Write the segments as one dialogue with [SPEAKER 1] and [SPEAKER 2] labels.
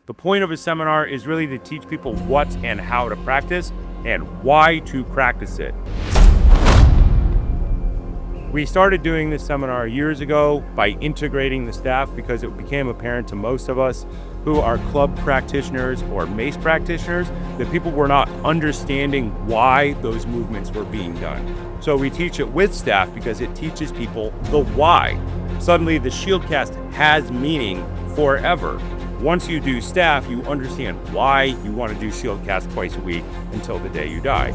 [SPEAKER 1] The point of a seminar is really to teach people what and how to practice and why to practice it. We started doing this seminar years ago by integrating the staff because it became apparent to most of us who are club practitioners or mace practitioners that people were not understanding why those movements were being done. So we teach it with staff because it teaches people the why. Suddenly the shield cast has meaning forever. Once you do staff, you understand why you want to do shield cast twice a week until the day you die.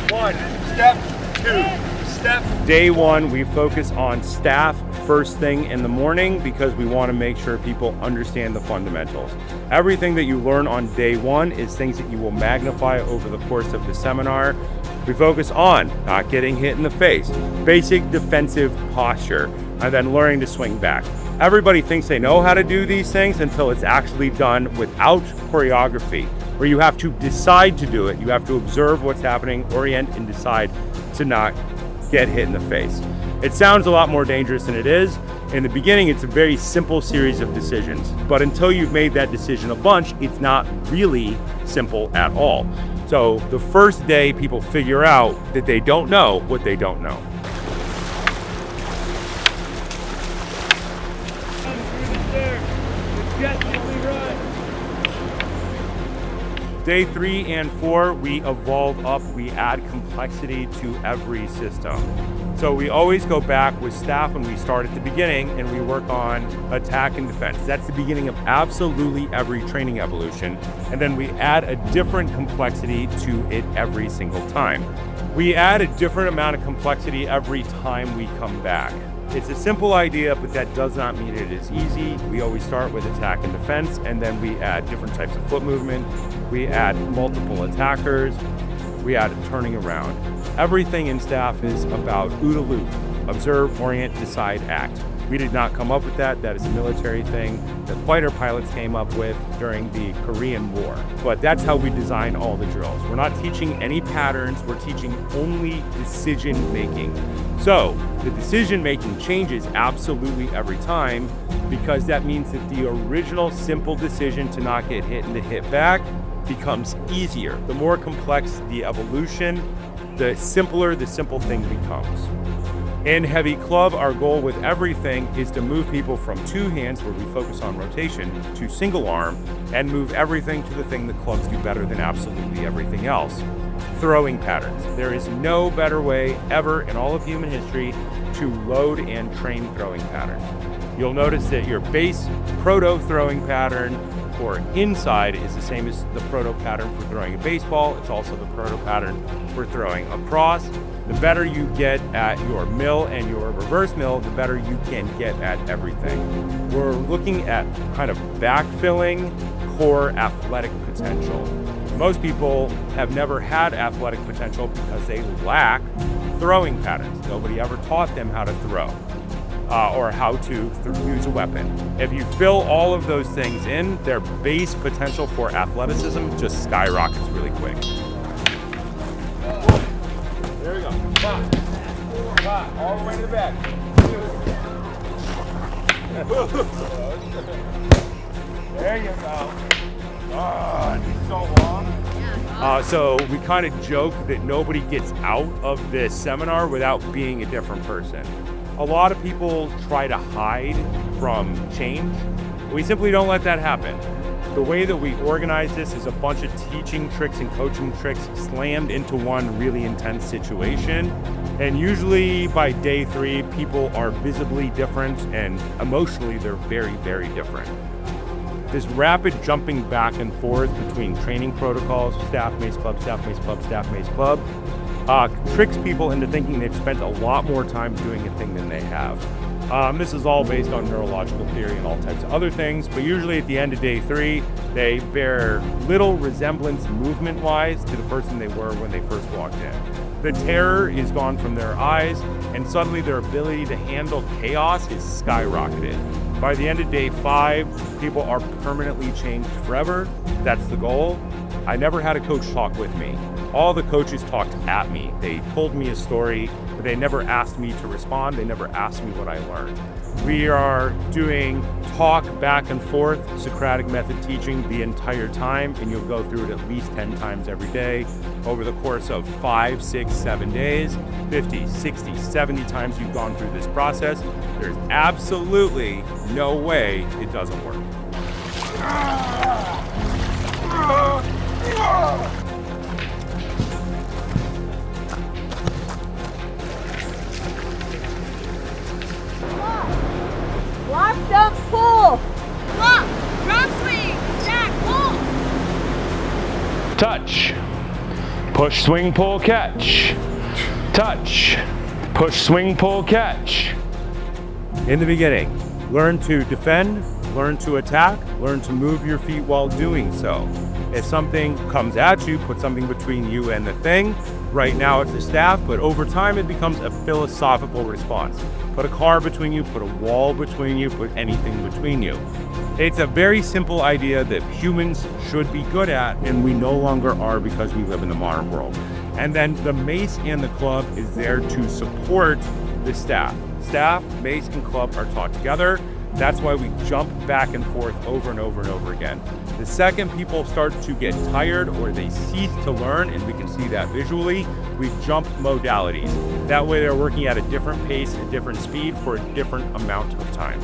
[SPEAKER 1] One, step, two, step. Day one, we focus on staff first thing in the morning because we want to make sure people understand the fundamentals. Everything that you learn on day one is things that you will magnify over the course of the seminar. We focus on not getting hit in the face, basic defensive posture, and then learning to swing back. Everybody thinks they know how to do these things until it's actually done without choreography, where you have to decide to do it. You have to observe what's happening, orient, and decide to not get hit in the face. It sounds a lot more dangerous than it is. In the beginning, it's a very simple series of decisions, but until you've made that decision a bunch, it's not really simple at all. So the first day, people figure out that they don't know what they don't know. Day 3 and 4, we evolve up, we add complexity to every system. So we always go back with staff when we start at the beginning and we work on attack and defense. That's the beginning of absolutely every training evolution. And then we add a different complexity to it every single time. We add a different amount of complexity every time we come back. It's a simple idea, but that does not mean it is easy. We always start with attack and defense, and then we add different types of foot movement. We add multiple attackers. We add turning around. Everything in staff is about OODA loop, observe, orient, decide, act. We did not come up with that. That is a military thing that fighter pilots came up with during the Korean War. But that's how we design all the drills. We're not teaching any patterns. We're teaching only decision making. So the decision making changes absolutely every time because that means that the original simple decision to not get hit and to hit back becomes easier. The more complex the evolution, the simpler the simple thing becomes. In heavy club, our goal with everything is to move people from two hands, where we focus on rotation, to single arm, and move everything to the thing that clubs do better than absolutely everything else: throwing patterns. There is no better way ever in all of human history to load and train throwing patterns. You'll notice that your base proto throwing pattern or inside is the same as the proto pattern for throwing a baseball. It's also the proto pattern for throwing a cross. The better you get at your mill and your reverse mill, the better you can get at everything. We're looking at kind of backfilling core athletic potential. Most people have never had athletic potential because they lack throwing patterns. Nobody ever taught them how to throw or how to use a weapon. If you fill all of those things in, their base potential for athleticism just skyrockets really quick. There we go. 5, 5, all the way to the back. There you go. Oh, it's so long. So we kind of joke that nobody gets out of this seminar without being a different person. A lot of people try to hide from change. We simply don't let that happen. The way that we organize this is a bunch of teaching tricks and coaching tricks slammed into one really intense situation. And usually by day 3, people are visibly different and emotionally they're very, very different. This rapid jumping back and forth between training protocols, staff mace club, staff mace club, staff mace club, tricks people into thinking they've spent a lot more time doing a thing than they have. This is all based on neurological theory and all types of other things, but usually at the end of day 3, they bear little resemblance movement-wise to the person they were when they first walked in. The terror is gone from their eyes, and suddenly their ability to handle chaos is skyrocketed. By the end of day 5, people are permanently changed forever. That's the goal. I never had a coach talk with me. all the coaches talked at me. They told me a story, but they never asked me to respond. They never asked me what I learned. We are doing talk back and forth, Socratic method teaching the entire time, and you'll go through it at least 10 times every day over the course of 5, 6, 7 days, 50, 60, 70 times you've gone through this process. There's absolutely no way it doesn't work.
[SPEAKER 2] Block, dump, pull.
[SPEAKER 3] Block, drop swing, stack, pull.
[SPEAKER 4] Touch, push, swing, pull, catch. Touch, push, swing, pull, catch.
[SPEAKER 1] In the beginning, learn to defend, learn to attack, learn to move your feet while doing so. If something comes at you, put something between you and the thing. Right now it's a staff, but over time it becomes a philosophical response. Put a car between you, put a wall between you, put anything between you. It's a very simple idea that humans should be good at, and we no longer are because we live in the modern world. And then the mace and the club is there to support the staff. Staff, mace, and club are taught together. That's why we jump back and forth over and over and over again. The second people start to get tired or they cease to learn, and we can see that visually, we jump modalities. That way they're working at a different pace, a different speed for a different amount of time.